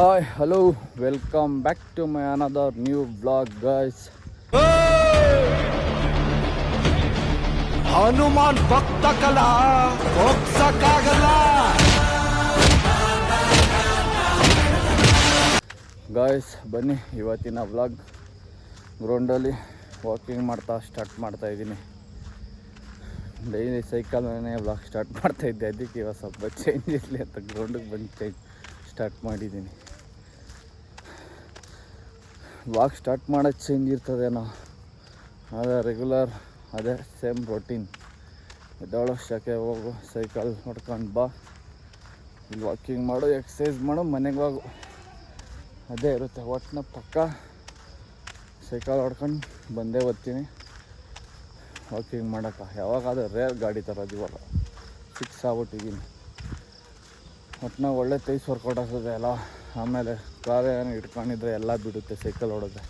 Hi, hello, welcome back to my another new vlog, guys. Hanuman ಭಕ್ತ ಕಲಾ ಹೋಗ್ಸಕ್ಕಾಗಲ್ಲ. Guys ಬನ್ನಿ ಇವತ್ತಿನ ವ್ಲಾಗ್ ಗ್ರೌಂಡಲ್ಲಿ ವಾಕಿಂಗ್ ಮಾಡ್ತಾ ಸ್ಟಾರ್ಟ್ ಮಾಡ್ತಾ ಇದ್ದೀನಿ. ಡೈಲಿ ಸೈಕಲ್ನೇ ವ್ಲಾಗ್ ಸ್ಟಾರ್ಟ್ ಮಾಡ್ತಾ ಇದ್ದೆ, ಅದಕ್ಕೆ ಇವಾಗ ಸ್ವಲ್ಪ ಚೇಂಜ್ ಇರಲಿ ಅಂತ ಗ್ರೌಂಡಿಗೆ ಬಂದು ಸ್ಟಾರ್ಟ್ ಮಾಡಿದ್ದೀನಿ. ವ್ಲಾಗ್ ಸ್ಟಾರ್ಟ್ ಮಾಡೋದು ಚೇಂಜ್ ಇರ್ತದೇನೋ, ಅದೇ ರೆಗ್ಯುಲರ್ ಅದೇ ಸೇಮ್ ರೊಟೀನ್. ಎದ್ದೇಳೋ ಶಾಖೆ ಹೋಗು, ಸೈಕಲ್ ಹೊಡ್ಕೊಂಡು ಬಾ, ಇಲ್ಲಿ ವಾಕಿಂಗ್ ಮಾಡು, ಎಕ್ಸಸೈಸ್ ಮಾಡು, ಮನೆಗೆ ಹೋಗು, ಅದೇ ಇರುತ್ತೆ. ಒಟ್ಟಿನ ಪಕ್ಕ ಸೈಕಲ್ ಹೊಡ್ಕೊಂಡು ಬಂದೇ ಓದ್ತೀನಿ ವಾಕಿಂಗ್ ಮಾಡೋಕ್ಕೆ. ಯಾವಾಗಾದರೂ ರೇರ್ ಗಾಡಿ ತರೋದು, ಇವಾಗ ಫಿಕ್ಸ್ ಆಗ್ಬಿಟ್ಟಿದ್ದೀನಿ. ಒಟ್ಟಿನಾಗ ಒಳ್ಳೆ ತೈಸ್ ವರ್ಕೌಟ್ ಆಗ್ತದೆ ಅಲ್ಲ. ಆಮೇಲೆ ಕಾಲೇನು ಇಟ್ಕೊಂಡಿದ್ರೆ ಎಲ್ಲ ಬಿಡುತ್ತೆ ಸೈಕಲ್ ಹೊಡೆದ್ರೆ,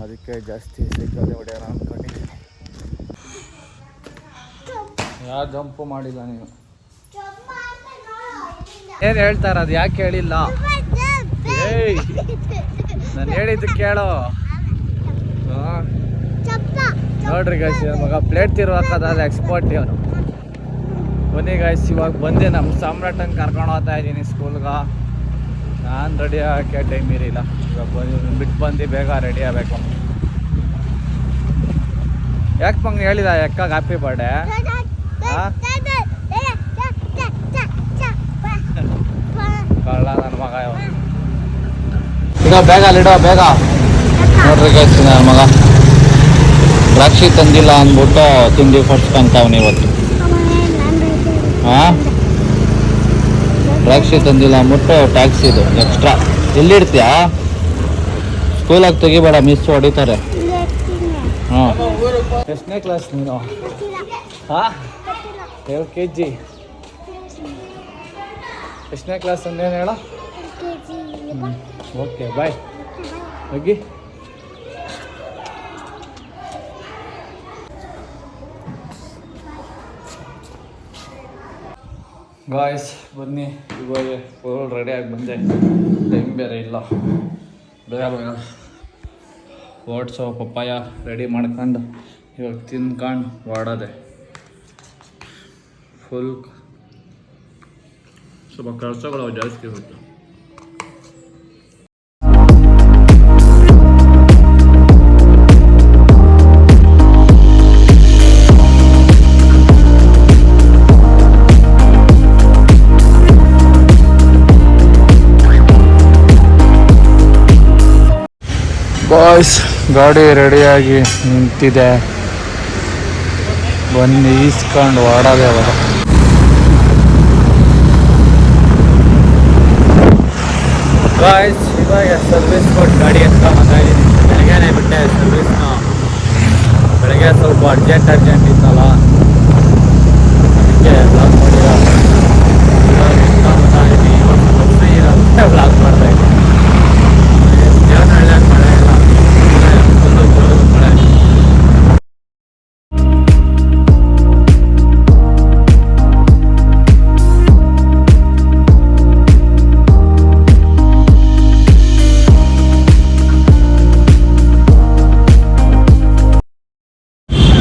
ಅದಕ್ಕೆ ಜಾಸ್ತಿ ಸೈಕಲ್ ಹೊಡೆಯೋಣ ಅಂದ್ಕೊಂಡಿದ್ದೀನಿ. ಯಾವ ಜಂಪು ಮಾಡಿಲ್ಲ ನೀನು, ಏನು ಹೇಳ್ತಾರ ಅದು ಯಾಕೆ ಹೇಳಿಲ್ಲ? ಏಯ್ ನಾನು ಹೇಳಿದ್ದು ಕೇಳೋ. ನೋಡ್ರಿ ಗಾಯ್ಸ್, ಮಗ ಪ್ಲೇಟ್ ತಿರುವಾಕೋದಾದ್ರೆ ಎಕ್ಸ್ಪರ್ಟ್ ಇವನು. ಬನ್ನಿ ಗಾಯ್ಸ್, ಇವಾಗ ಬಂದೆ ನಮ್ಮ ಸಾಮ್ರಾಟಂಗೆ ಕರ್ಕೊಂಡು ಹೋಗ್ತಾ ಇದ್ದೀನಿ ಸ್ಕೂಲ್ಗೆ. ನಾನು ರೆಡಿ ಆಗೋಕ್ಕೆ ಟೈಮ್ ಇರಿಲ್ಲ, ಇವಾಗ ಬಿಟ್ಟು ಬಂದು ಬೇಗ ರೆಡಿ ಆಗಬೇಕು. ಯಾಕೆ ಮಂಗ್ ಹೇಳಿದ ಎಕ್ಕಾಗ ಹ್ಯಾಪಿ ಬರ್ಡೇ? ಕಳ್ಳ ನನ್ನ ಮಗ ಇಡೋ ಬೇಗ ಅಲ್ಲಿಡೋ ಬೇಗ. ನೋಡ್ರಿ ಗಾಯ್ಸ್, ನನ್ನ ಮಗ ದ್ರಾಕ್ಷಿ ತಂದಿಲ್ಲ ಅಂದ್ಬಿಟ್ಟು ತಿಂಡಿ ಕೊಡ್ಸ್ಕೊಂತಾವ್ನಿ ಇವತ್ತು. ಹಾಂ, ದ್ರಾಕ್ಷಿ ತಂದಿಲ್ಲ ಅಂದ್ಬಿಟ್ಟು ಟ್ಯಾಕ್ಸ್ ಇದು ಎಕ್ಸ್ಟ್ರಾ. ಎಲ್ಲಿಡ್ತೀಯಾ? ಸ್ಕೂಲಾಗಿ ತೆಗಿಬೇಡ, ಮಿಸ್ ಹೊಡಿತಾರೆ. ಹಾಂ, ಎಷ್ಟನೇ ಕ್ಲಾಸ್ ನೀನು? ಹಾಂ, LKG. ಎಷ್ಟನೇ ಕ್ಲಾಸ್ ಅಂದೇನು ಹೇಳ? Okay bye. ಹೋಗಿ ಗಾಯ್ಸ್ ಬನ್ನಿ, ಇವಾಗ ಫುಲ್ ರೆಡಿಯಾಗಿ ಬಂದೆ. ಟೈಮ್ ಬೇರೆ ಇಲ್ಲ, ಬೇಗ ಬೇಗ ಓಟ್ಸೋ ಪಪ್ಪಾಯ ರೆಡಿ ಮಾಡ್ಕೊಂಡು ಇವಾಗ ತಿನ್ಕೊಂಡು ಓಡೋದೆ. ಫುಲ್ ಸ್ವಲ್ಪ ಖರ್ಚುಗಳು ಜಾಸ್ತಿ ಇರುತ್ತೆ. ಬಾಯ್ಸ್, ಗಾಡಿ ರೆಡಿಯಾಗಿ ನಿಂತಿದೆ, ಬನ್ನಿ ಈಸ್ಕೊಂಡು ಓಡೋದೆ. ಅವಾಗ ಬಾಯ್ಸ್, ಇವಾಗ ಸರ್ವಿಸ್ ಕೊಟ್ಟು ಗಾಡಿ ಎತ್ಕೊಂಡ್ಬಂದ ಇದ್ದೀನಿ. ಬೆಳಗ್ಗೆನೇ ಬಿಟ್ಟೆ ಸರ್ವಿಸ್ನ. ಬೆಳಗ್ಗೆ ಸ್ವಲ್ಪ ಅರ್ಜೆಂಟ್ ಇತ್ತಲ್ಲ, ಅದಕ್ಕೆ ಬ್ಲಾಗ್ ಮಾಡಿಲ್ಲ. ಇವಾಗ ಎತ್ಕೊಂಡ್ಬಂದ ಇದ್ದೀನಿ. ಇವಾಗ ಸ್ವಲ್ಪ ಫ್ರೀ ಇರೋದಕ್ಕೆ ಬ್ಲಾಗ್ ಮಾಡ್ತಾ ಇದ್ದೀನಿ. ದೇವನಹಳ್ಳಿಯಾಗ ಮಳೆ ಇಲ್ಲ, ಒಂದು ಜೋರದ ಮಳೆ.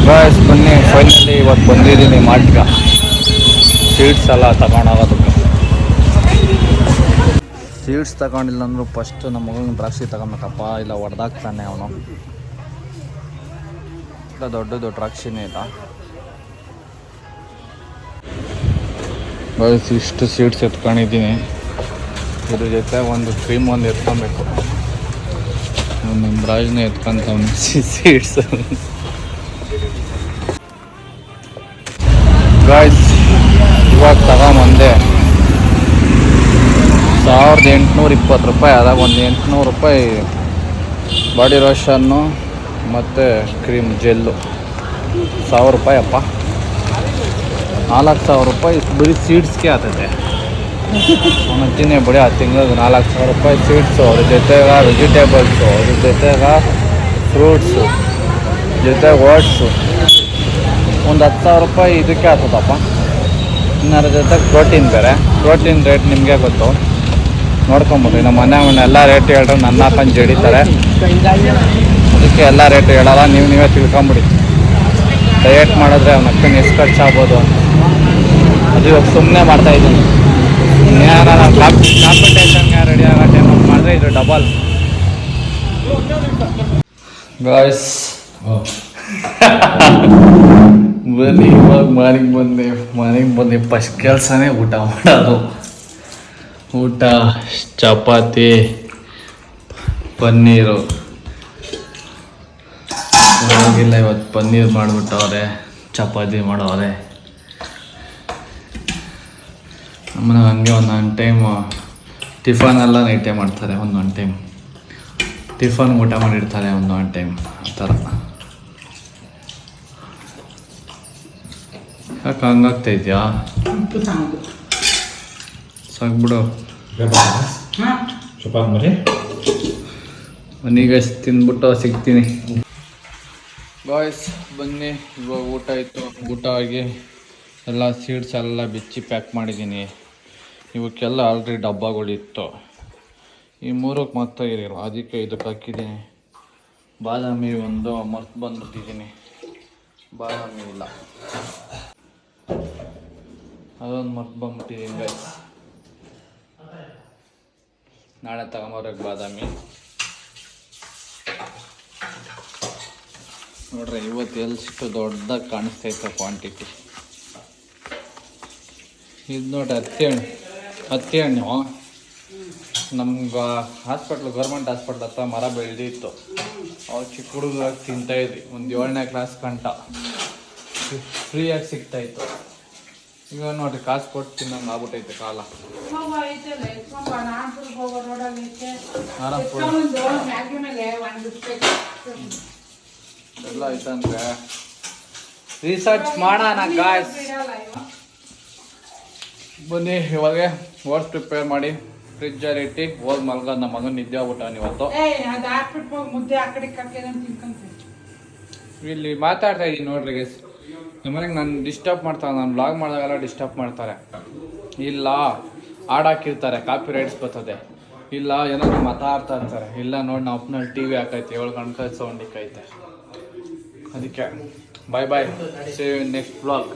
ಬಾಯ್ಸ್ ಬನ್ನಿ, ಫೈನಲಿ ಇವತ್ತು ಬಂದಿದ್ದೀನಿ ಮಾಟ್ಗ. ಸೀಡ್ಸ್ ಎಲ್ಲ ತಗೊಂಡೋಗೋದಕ್ಕೆ. ಸೀಡ್ಸ್ ತಗೊಂಡಿಲ್ಲ ಅಂದರೂ ಫಸ್ಟ್ ನಮ್ಮ ಮಗನ ದ್ರಾಕ್ಷಿ ತಗೊಬೇಕಪ್ಪ, ಇಲ್ಲ ಹೊಡೆದಾಕ್ತಾನೆ ಅವನು. ಇಲ್ಲ ದೊಡ್ಡದು ದ್ರಾಕ್ಷಿನೇ ಇಲ್ಲ. ಬಾಯ್ಸ್, ಇಷ್ಟು ಸೀಡ್ಸ್ ಎತ್ಕೊಂಡಿದ್ದೀನಿ. ಇದ್ರ ಜೊತೆ ಒಂದು ಕ್ರೀಮ್ ಒಂದು ಎತ್ಕೊಬೇಕು. ನಮ್ಮ ರಾಜ್ನೇ ಎತ್ಕೊಂತವ್ನು ಸೀಡ್ಸ್. ಗಾಯ್ಸ್, ಇವಾಗ ತಗೊಂಬಂದೆ 1820 ರೂಪಾಯಿ. ಅದಾಗ ಒಂದು 800 ರೂಪಾಯಿ ಬಾಡಿ ಲೋಷನ್ನು ಮತ್ತು ಕ್ರೀಮ್ ಜೆಲ್ಲು. 1000 ರೂಪಾಯಿ ಅಪ್ಪ, 4000 ರೂಪಾಯಿ ಬರೀ ಸೀಡ್ಸ್ಗೆ ಆಗ್ತದೆ. ಅಂತೀನಿ ಬಿಡಿ, ಆ ತಿಂಗಳಿಗೆ 4000 ರೂಪಾಯಿ ಸೀಡ್ಸು, ಅದ್ರ ಜೊತೆಗೆ ವೆಜಿಟೇಬಲ್ಸು, ಅದ್ರ ಜೊತೆಗೆ ಫ್ರೂಟ್ಸು, ಜೊತೆಗೆ ಓಟ್ಸು, ಒಂದು 10,000 ರೂಪಾಯಿ ಇದಕ್ಕೆ ಆಗ್ತದಪ್ಪ. ಇನ್ನು ಅದ್ರ ಜೊತೆಗೆ ಪ್ರೋಟೀನ್ ಬೇರೆ. ಪ್ರೋಟೀನ್ ರೇಟ್ ನಿಮಗೆ ಗೊತ್ತು, ನೋಡ್ಕೊಂಬಿಡ್ರಿ. ನಮ್ಮ ಮನೆ ಎಲ್ಲ ರೇಟ್ ಹೇಳ್ರೆ ನನ್ನ ಹಾಕೊಂಡು ಜಡಿತಾರೆ, ಅದಕ್ಕೆ ಎಲ್ಲ ರೇಟ್ ಹೇಳಲ್ಲ, ನೀವೇ ತಿಳ್ಕೊಂಬಿಡಿ. ಡಯಟ್ ಮಾಡಿದ್ರೆ ಅವ್ನ ಅಕ್ಕನ ಎಷ್ಟು ಖರ್ಚಾಗ್ಬೋದು ಅಂತ ಅದು ಇವಾಗ ಸುಮ್ಮನೆ ಮಾಡ್ತಾಯಿದ್ದೀನಿ. ಇನ್ನೇನ ನಾನು ಕಾಂಪಿಟೇಷನ್ಗೆ ರೆಡಿ ಆಗೋ ಟೈಮ್ ಮಾಡಿದ್ರೆ ಇದು ಡಬಲ್. ಗಾಯ್ಸ್ ಬನ್ನಿ, ಇವಾಗ ಮನೆಗೆ ಬಂದು ಫಸ್ಟ್ ಕೆಲಸನೇ ಊಟ ಮಾಡೋದು. ಊಟ ಚಪಾತಿ ಪನ್ನೀರು ಹೋಗಿಲ್ಲ, ಇವತ್ತು ಪನ್ನೀರ್ ಮಾಡಿಬಿಟ್ಟವ್ರೆ, ಚಪಾತಿ ಮಾಡವ್ರೆ. ನಮ್ಮನೆ ಹಂಗೆ ಒಂದೊಂದು ಟೈಮು ಟಿಫನೆಲ್ಲ ನೈಟೇ ಮಾಡ್ತಾರೆ, ಒಂದೊಂದು ಟೈಮ್ ಟಿಫನ್ ಊಟ ಮಾಡಿರ್ತಾರೆ, ಒಂದೊಂದು ಟೈಮ್ ಆ ಥರ. ಯಾಕೆ ಹಂಗಾಗ್ತಾಯಿದ್ಯಾ? ಸಾಕ್ಬಿಡು. ಮನೀಗ ತಿಂದ್ಬಿಟ್ಟು ಸಿಗ್ತೀನಿ. ಬಾಯ್ಸ್ ಬನ್ನಿ, ಇವಾಗ ಊಟ ಆಯಿತು. ಊಟ ಆಗಿ ಎಲ್ಲ ಸೀಡ್ಸ್ ಎಲ್ಲ ಬಿಚ್ಚಿ ಪ್ಯಾಕ್ ಮಾಡಿದ್ದೀನಿ. ಇವಕ್ಕೆಲ್ಲ ಆಲ್ರೆಡಿ ಡಬ್ಬಗಳಿತ್ತು. ಈ ಮೂರಕ್ಕೆ ಮಾತ್ರ ಇರಲಿಲ್ಲ, ಅದಕ್ಕೆ ಇದಕ್ಕೆ ಹಾಕಿದ್ದೀನಿ. ಬಾದಾಮಿ ಒಂದು ಮರ್ತು ಬಂದುಬಿಟ್ಟಿದ್ದೀನಿ, ಬಾದಾಮಿ ಇಲ್ಲ, ಅದೊಂದು ಮರ್ತು ಬಂದ್ಬಿಟ್ಟಿದ್ದೀನಿ ಗೈಸ್. ನಾಳೆ ತಗೊಂಬರೋಕ್ಕೆ ಬಾದಾಮಿ ನೋಡ್ರಿ. ಇವತ್ತು ಎಷ್ಟು ದೊಡ್ಡದಾಗಿ ಕಾಣಿಸ್ತೈತೆ ಕ್ವಾಂಟಿಟಿ. ಇದು ನೋಡ್ರಿ ಹತ್ತಿ ಹಣ್ಣು ನಮ್ಗೆ ಹಾಸ್ಪಿಟ್ಲು, ಗೌರ್ಮೆಂಟ್ ಹಾಸ್ಪಿಟ್ಲ್ ಹತ್ರ ಮರ ಬೆಳೆದಿತ್ತು. ಅವು ಚಿಕ್ಕ ಹುಡುಗರಾಗಿ ತಿಂತಾಯಿದ್ವಿ, ಒಂದು 7ನೇ ಕ್ಲಾಸ್ ಗಂಟ ಫ್ರೀಯಾಗಿ ಸಿಗ್ತಾಯಿತ್ತು. ಈಗ ನೋಡ್ರಿ ಕಾಸು ಕೊಟ್ಟು ತಿನ್ನಂಗೆ ಆಗ್ಬಿಟ್ಟೈತೆ ಕಾಲ. ಎಲ್ಲ ಐತಂದ್ರೆ ರಿಸರ್ಚ್ ಮಾಡೋಣ ಗಾಯ್ಸ್. ಬನ್ನಿ, ಇವಾಗ ಓಟ್ಸ್ ಪ್ರಿಪೇರ್ ಮಾಡಿ ಫ್ರಿಜ್ಜಲ್ಲಿ ಇಟ್ಟು ಹೋಗಿ ಮಲ್ಗ. ನಮ್ಮ ಮಗನ ನಿದ್ದೆ ಆಗ್ಬಿಟ್ಟಾನ ಇವತ್ತು. ಇಲ್ಲಿ ಮಾತಾಡ್ತಾ ಇದ್ದೀನಿ ನೋಡ್ರಿ ಗೈಸ್. ನಮ್ಮನೆಗೆ ನಾನು ಡಿಸ್ಟರ್ಬ್ ಮಾಡ್ತಾರೆ, ನಾನು ಬ್ಲಾಗ್ ಮಾಡಿದಾಗೆಲ್ಲ ಡಿಸ್ಟರ್ಬ್ ಮಾಡ್ತಾರೆ. ಇಲ್ಲ ಹಾಕಿರ್ತಾರೆ, ಕಾಪಿ ರೈಟ್ಸ್ ಬರ್ತದೆ, ಇಲ್ಲ ಏನಾದ್ರು ಮಾತಾಡ್ತಾ ಇರ್ತಾರೆ, ಇಲ್ಲ ನೋಡಿ ನಾವು ಅಪ್ಪನಲ್ಲಿ TV ಹಾಕೈತೆ, 7 ಗಂಟೆ ಸೌಂಡ್ ಇಕ್ಕೈತೆ. ಅದಕ್ಕೆ ಬಾಯ್ ಬಾಯ್, ಸಿ ಯು ನೆಕ್ಸ್ಟ್ ಬ್ಲಾಗ್.